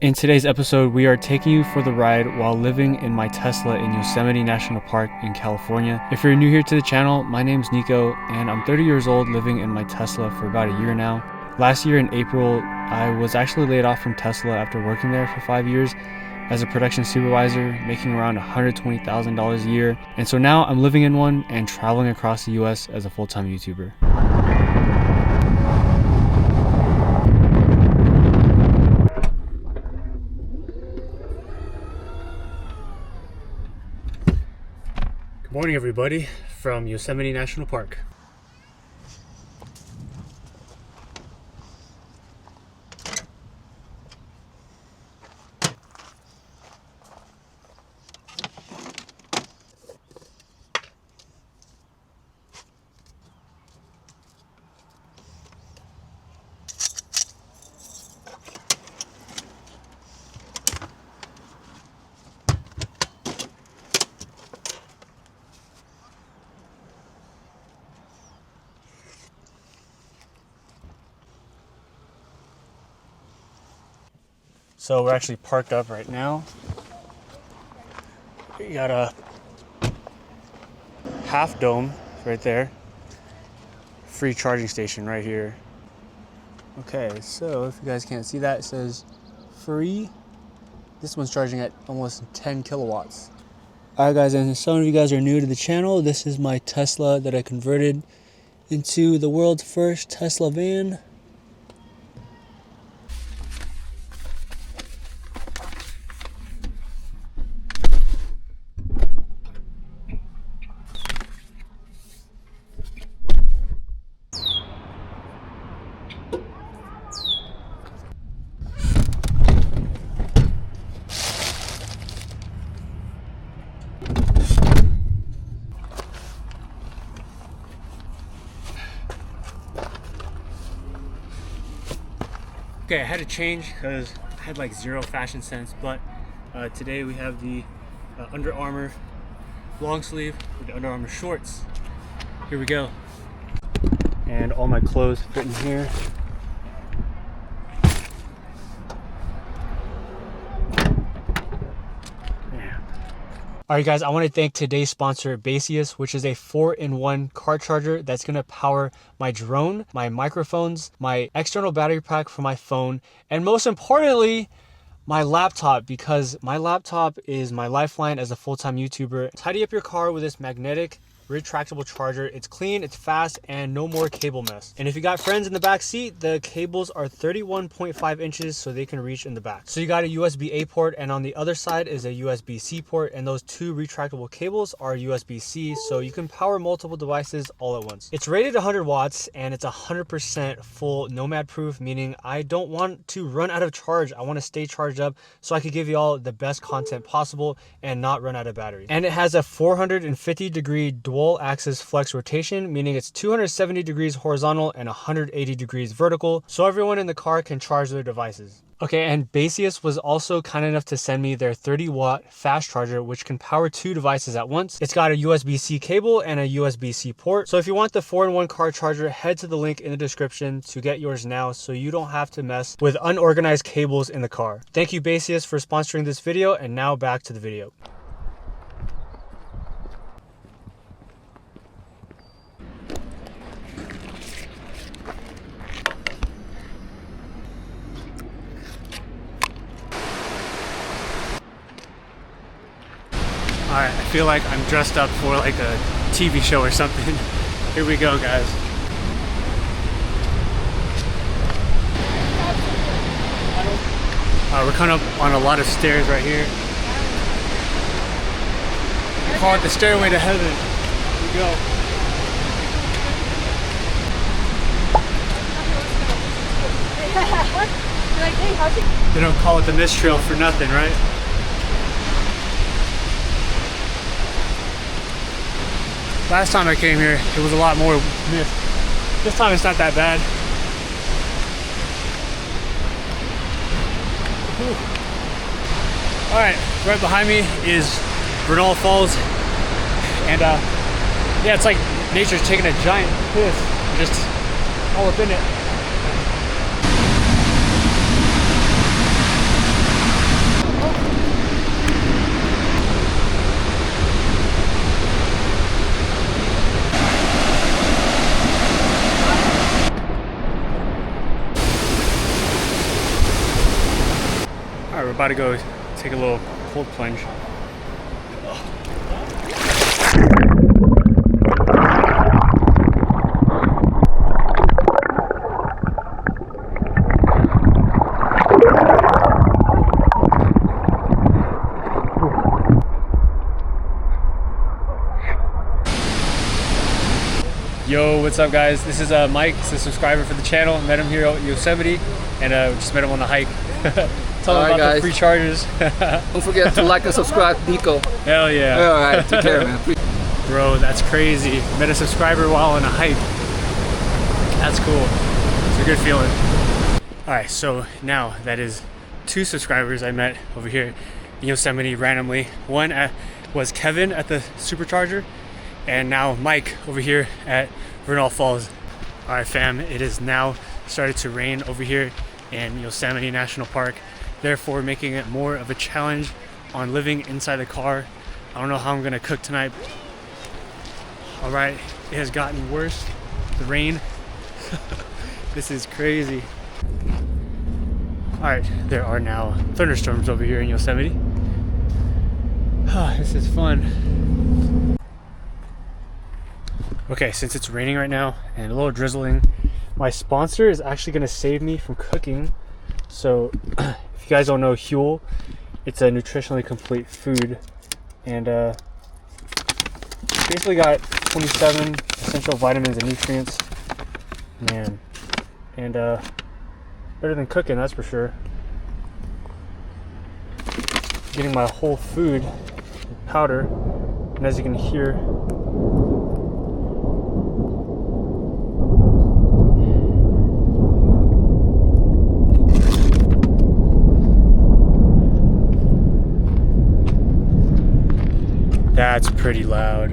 In today's episode, we are taking you for the ride while living in my Tesla in Yosemite National Park in California. If you're new here to the channel, my name's Nico and I'm 30 years old living in my Tesla for about a year now. Last year in April, I was actually laid off from Tesla after working there for 5 years as a production supervisor, making around $120,000 a year. And so now I'm living in one and traveling across the US as a full-time YouTuber. Good morning, everybody, from Yosemite National Park. So we're actually parked up right now. We got a half dome right there. Free charging station right here. Okay, so if you guys can't see that, it says free. This one's charging at almost 10 kilowatts. Alright guys, and some of you guys are new to the channel. This is my Tesla that I converted into the world's first Tesla van. Okay, I had to change because I had like zero fashion sense, but today we have the Under Armour long sleeve with the Under Armour shorts. Here we go. And all my clothes fit in here. Alright guys, I want to thank today's sponsor, Baseus, which is a 4-in-1 car charger that's going to power my drone, my microphones, my external battery pack for my phone, and most importantly, my laptop, because my laptop is my lifeline as a full-time YouTuber. Tidy up your car with this magnetic retractable charger. It's clean, it's fast, and no more cable mess. And if you got friends in the back seat, the cables are 31.5 inches so they can reach in the back. So you got a USB-A port, and on the other side is a USB-C port, and those two retractable cables are USB-C, so you can power multiple devices all at once. It's rated 100 watts and it's 100% full Nomad proof, meaning I don't want to run out of charge. I want to stay charged up so I could give you all the best content possible and not run out of battery. And it has a 450-degree dual axis flex rotation, meaning it's 270 degrees horizontal and 180 degrees vertical, so everyone in the car can charge their devices. Okay, and Baseus was also kind enough to send me their 30-watt fast charger, which can power 2 devices at once. It's got a USB-C cable and a USB-C port. So if you want the 4-in-1 car charger, head to the link in the description to get yours now so you don't have to mess with unorganized cables in the car. Thank you, Baseus, for sponsoring this video, and now back to the video. Alright, I feel like I'm dressed up for like a TV show or something. Here we go, guys. We're coming up on a lot of stairs right here. We call it the stairway to heaven. Here we go. They don't call it the mist trail for nothing, right? Last time I came here, it was a lot more mist. This time it's not that bad. All right, right behind me is Vernal Falls, and yeah, it's like nature's taking a giant piss, just all up in it. All right, we're about to go take a little cold plunge. Yo, what's up guys? This is Mike, he's a subscriber for the channel. Met him here at Yosemite and just met him on the hike. Tell him about guys. The free chargers. Don't forget to like and subscribe, Nico. Hell yeah. Alright, take care man. Bro, that's crazy. Met a subscriber while on a hike. That's cool. It's a good feeling. Alright, so now that is 2 subscribers I met over here in Yosemite randomly. One was Kevin at the supercharger, and now Mike over here at Vernal Falls. All right fam, it is now started to rain over here in Yosemite National Park, therefore making it more of a challenge on living inside the car. I don't know how I'm gonna cook tonight. All right, it has gotten worse, the rain. This is crazy. All right, there are now thunderstorms over here in Yosemite. This is fun. Okay, since it's raining right now and a little drizzling, my sponsor is actually gonna save me from cooking. So if you guys don't know Huel, it's a nutritionally complete food, and basically got 27 essential vitamins and nutrients. Man, and better than cooking, that's for sure. Getting my whole food powder, and as you can hear, that's pretty loud.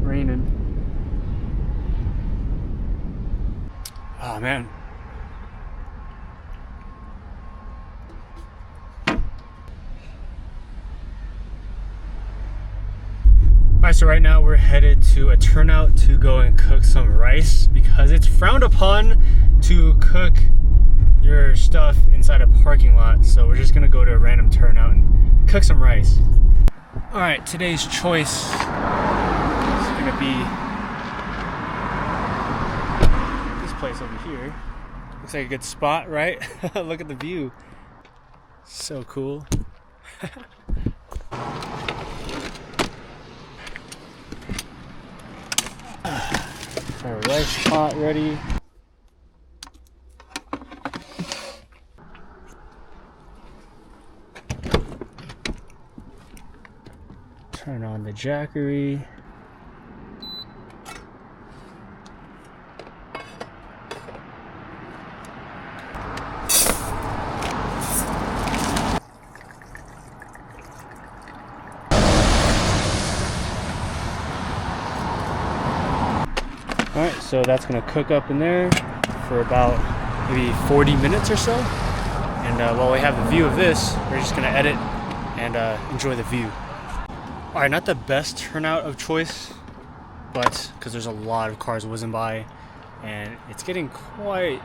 Raining. Oh man. Alright, so right now we're headed to a turnout to go and cook some rice because it's frowned upon to cook your stuff inside a parking lot. So we're just gonna go to a random turnout and cook some rice. Alright, today's choice is gonna be this place over here. Looks like a good spot, right? Look at the view. So cool. Our rice pot ready. Turn on the jackery. Alright, so that's going to cook up in there for about maybe 40 minutes or so. And while we have the view of this, we're just going to edit and enjoy the view. Alright, not the best turnout of choice, but because there's a lot of cars whizzing by and it's getting quite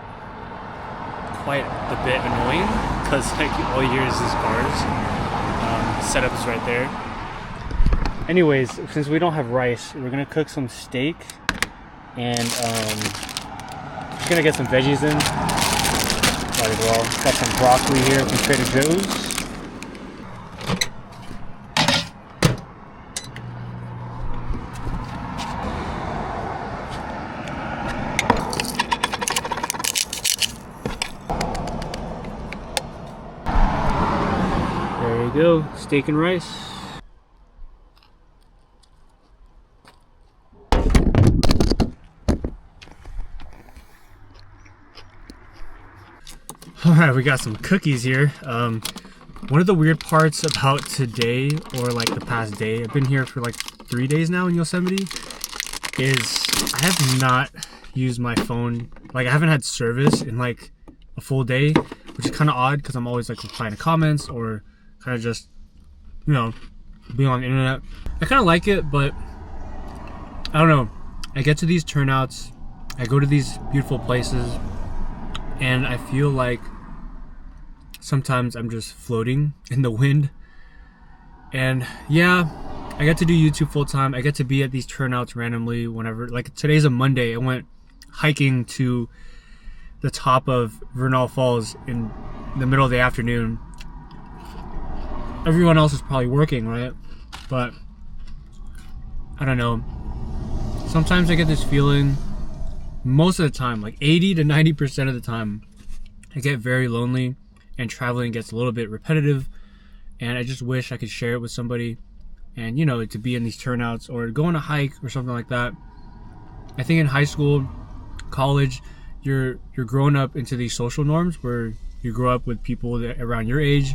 a bit annoying because like all you hear is these cars. Setup is right there. Anyways, since we don't have rice, we're going to cook some steak. And just gonna get some veggies in. Might as well. Got some broccoli here from Trader Joe's. There you go, steak and rice. Alright, we got some cookies here. One of the weird parts about today, or like the past day, I've been here for like 3 days now in Yosemite, is I have not used my phone. Like I haven't had service in like a full day, which is kind of odd because I'm always like replying to comments or kind of just, you know, being on the internet. I kind of like it, but I don't know. I get to these turnouts, I go to these beautiful places, and I feel like sometimes I'm just floating in the wind. And yeah, I get to do YouTube full time. I get to be at these turnouts randomly whenever. Like today's a Monday. I went hiking to the top of Vernal Falls in the middle of the afternoon. Everyone else is probably working, right? But I don't know. Sometimes I get this feeling, most of the time, like 80 to 90% of the time, I get very lonely and traveling gets a little bit repetitive. And I just wish I could share it with somebody, and you know, to be in these turnouts or go on a hike or something like that. I think in high school, college, you're growing up into these social norms where you grow up with people that around your age,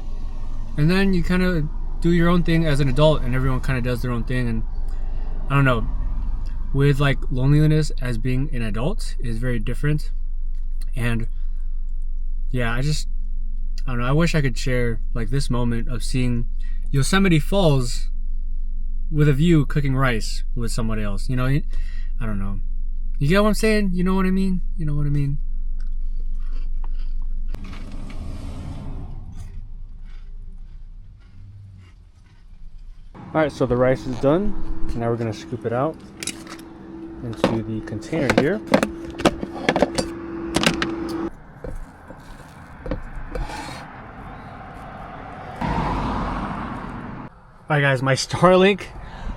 and then you kind of do your own thing as an adult, and everyone kind of does their own thing. And I don't know, with like loneliness as being an adult is very different. And yeah, I don't know, I wish I could share like this moment of seeing Yosemite Falls with a view cooking rice with somebody else. You know, I don't know. You get what I'm saying? You know what I mean? You know what I mean? Alright, so the rice is done. Now we're going to scoop it out into the container here. Alright guys, my Starlink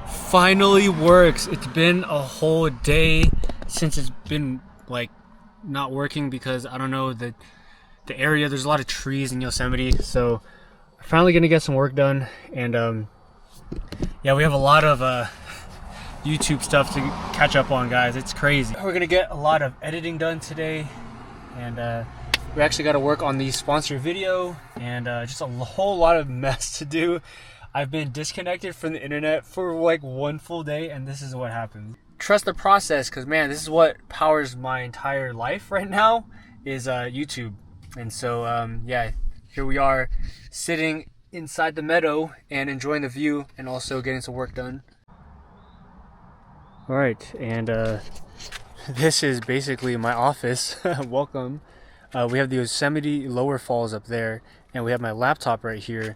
finally works. It's been a whole day since it's been like not working because I don't know, the area, there's a lot of trees in Yosemite, so I'm finally gonna get some work done. And yeah, we have a lot of YouTube stuff to catch up on, guys. It's crazy. We're gonna get a lot of editing done today, and we actually got to work on the sponsor video, and just a whole lot of mess to do. I've been disconnected from the internet for like one full day, and this is what happens. Trust the process, because man, this is what powers my entire life right now, is YouTube. And so yeah, here we are sitting inside the meadow and enjoying the view and also getting some work done. All right, and this is basically my office. Welcome. We have the Yosemite Lower Falls up there, and we have my laptop right here.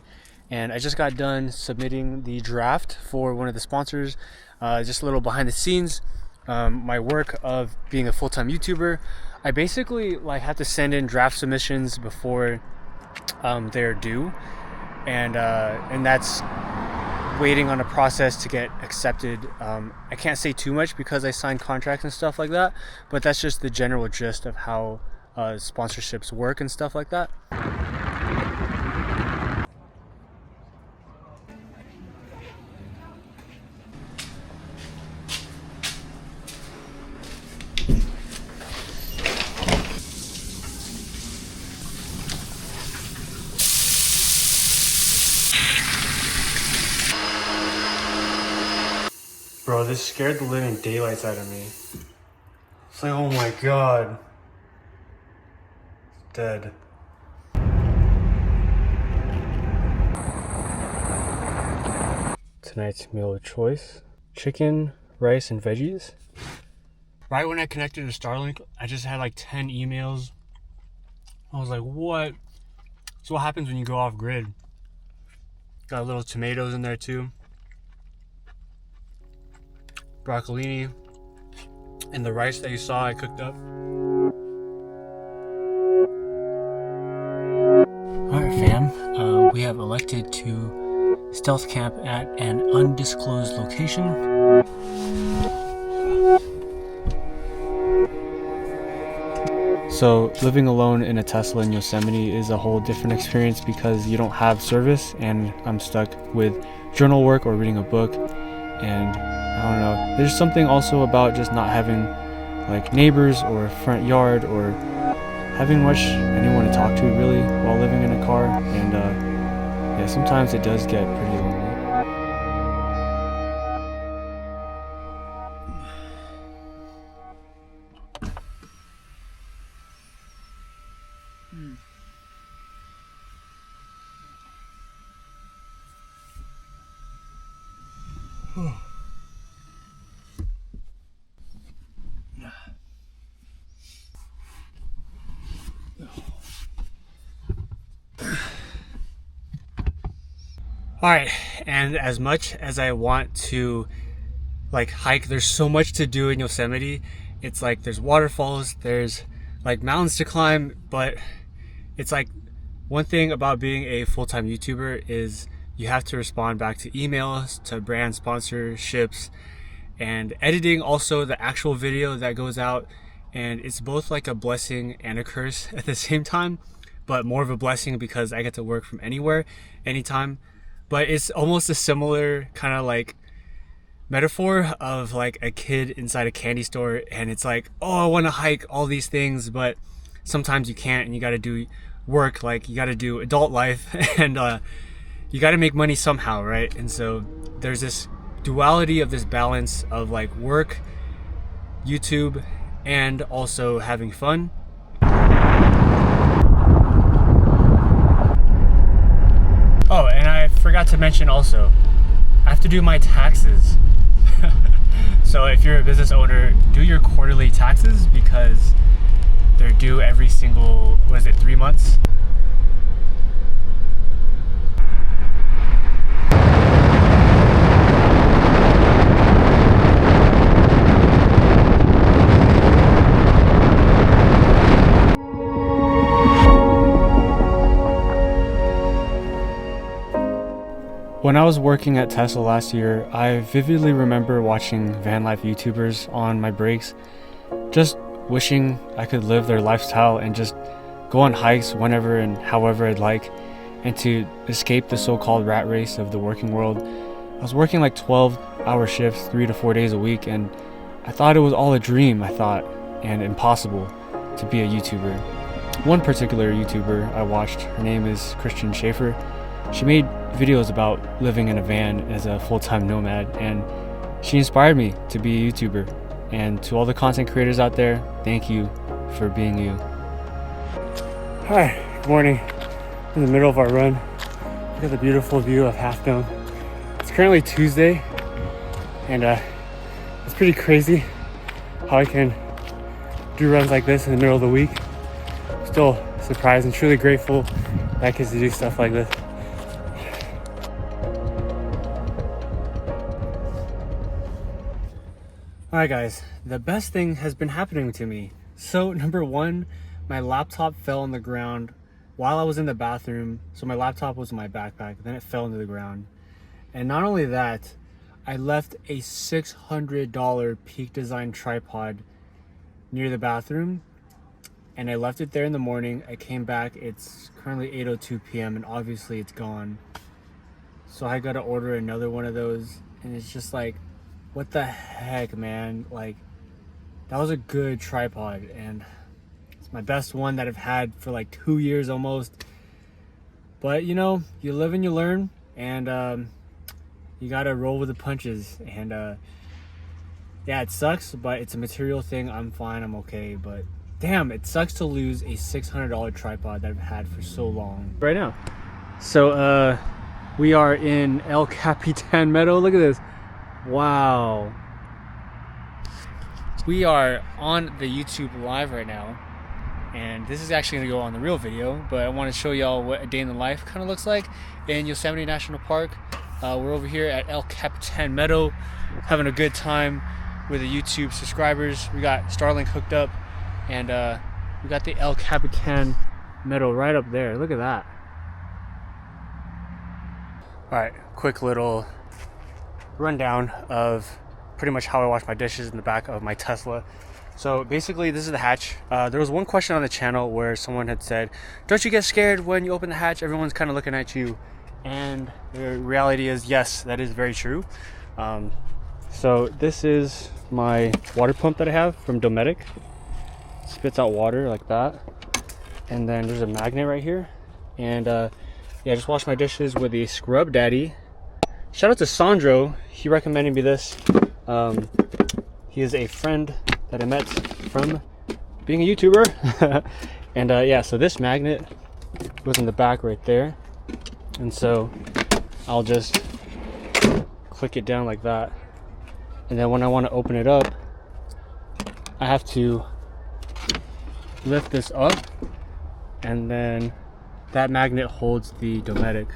And I just got done submitting the draft for one of the sponsors. Just a little behind the scenes. My work of being a full-time YouTuber, I basically like have to send in draft submissions before they're due, and that's waiting on a process to get accepted. I can't say too much because I signed contracts and stuff like that, but that's just the general gist of how sponsorships work and stuff like that. Bro, this scared the living daylights out of me. It's like, oh my god. Dead. Tonight's meal of choice: chicken, rice, and veggies. Right when I connected to Starlink, I just had like 10 emails. I was like, what? So what happens when you go off grid? Got little tomatoes in there too. Broccolini, and the rice that you saw I cooked up. Alright fam, we have elected to stealth camp at an undisclosed location. So living alone in a Tesla in Yosemite is a whole different experience because you don't have service, and I'm stuck with journal work or reading a book. And I don't know, there's something also about just not having like neighbors or a front yard or having much anyone to talk to really while living in a car. And yeah, sometimes it does get pretty lonely. All right, and as much as I want to like hike, there's so much to do in Yosemite. It's like there's waterfalls, there's like mountains to climb, but it's like one thing about being a full-time YouTuber is you have to respond back to emails, to brand sponsorships, and editing also the actual video that goes out. And it's both like a blessing and a curse at the same time, but more of a blessing because I get to work from anywhere, anytime. But it's almost a similar kind of like metaphor of like a kid inside a candy store, and it's like, oh, I want to hike all these things, but sometimes you can't, and you got to do work, like you got to do adult life, and you got to make money somehow, right? And so there's this duality of this balance of like work, YouTube, and also having fun. Oh, and I forgot to mention also, I have to do my taxes. So if you're a business owner, do your quarterly taxes because they're due every single, 3 months? When I was working at Tesla last year, I vividly remember watching van life YouTubers on my breaks, just wishing I could live their lifestyle and just go on hikes whenever and however I'd like, and to escape the so-called rat race of the working world. I was working like 12-hour shifts 3 to 4 days a week, and I thought it was all a dream, and impossible to be a YouTuber. One particular YouTuber I watched, her name is Christian Schaefer. She made videos about living in a van as a full-time nomad, and she inspired me to be a YouTuber. And to all the content creators out there, thank you for being you. Hi, good morning. In the middle of our run, look at the beautiful view of Half Dome. It's currently Tuesday, and it's pretty crazy how I can do runs like this in the middle of the week. I'm still surprised and truly grateful that I get to do stuff like this. Alright guys, the best thing has been happening to me. So number one, my laptop fell on the ground while I was in the bathroom. So my laptop was in my backpack, then it fell into the ground. And not only that, I left a $600 Peak Design tripod near the bathroom, and I left it there in the morning. I came back, it's currently 8:02 p.m. and obviously it's gone. So I gotta order another one of those, and it's just like, what the heck, man? Like, that was a good tripod, and it's my best one that I've had for like 2 years almost. But you know, you live and you learn, and you gotta roll with the punches. And yeah, it sucks, but it's a material thing. I'm fine, I'm okay. But damn, it sucks to lose a $600 tripod that I've had for so long. Right now, so we are in El Capitan Meadow. Look at this. Wow. We are on the YouTube live right now, and this is actually gonna go on the real video, but I want to show y'all what a day in the life kind of looks like in Yosemite National Park. We're over here at El Capitan Meadow having a good time with the YouTube subscribers. We got Starlink hooked up, and we got the El Capitan Meadow right up there. Look at that. All right, quick little rundown of pretty much how I wash my dishes in the back of my Tesla. So basically, this is the hatch. There was one question on the channel where someone had said, don't you get scared when you open the hatch? Everyone's kind of looking at you. And the reality is, yes, that is very true. So this is my water pump that I have from Dometic. Spits out water like that. And then there's a magnet right here. And yeah, just wash my dishes with the Scrub Daddy. Shout out to Sandro, he recommended me this. He is a friend that I met from being a YouTuber. And yeah, so this magnet goes in the back right there. And so I'll just click it down like that. And then when I want to open it up, I have to lift this up, and then that magnet holds the Dometic.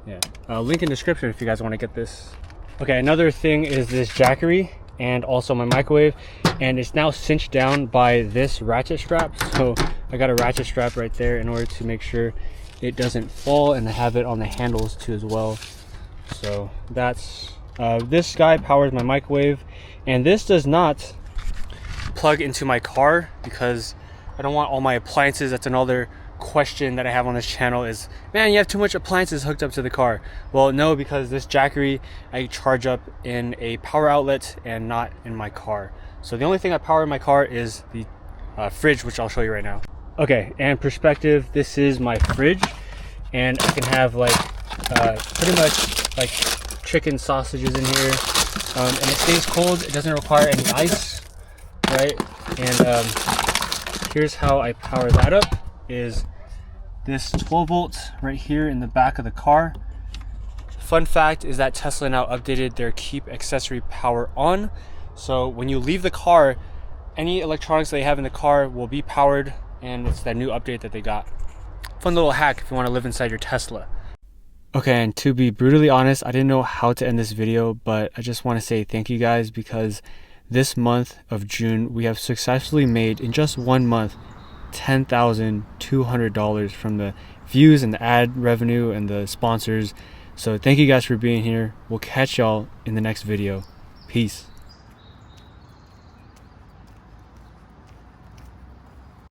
Yeah, link in description if you guys want to get this. Okay, another thing is this jackery and also my microwave, and it's now cinched down by this ratchet strap. So I got a ratchet strap right there in order to make sure it doesn't fall, and I have it on the handles too as well. So that's this guy powers my microwave, and this does not plug into my car because I don't want all my appliances. That's another question that I have on this channel is, man, you have too much appliances hooked up to the car. Well, no, because this jackery I charge up in a power outlet and not in my car. So the only thing I power in my car is the fridge, which I'll show you right now. Okay, and perspective, this is my fridge, and I can have like pretty much like chicken sausages in here, and it stays cold. It doesn't require any ice, right? And here's how I power that up. Is this 12 volts right here in the back of the car. Fun fact is that Tesla now updated their keep accessory power on. So when you leave the car, any electronics they have in the car will be powered, and it's that new update that they got. Fun little hack if you want to live inside your Tesla. Okay, and to be brutally honest, I didn't know how to end this video, but I just want to say thank you guys, because this month of June we have successfully made, in just 1 month, $10,200 from the views and the ad revenue and the sponsors. So thank you guys for being here. We'll catch y'all in the next video. Peace.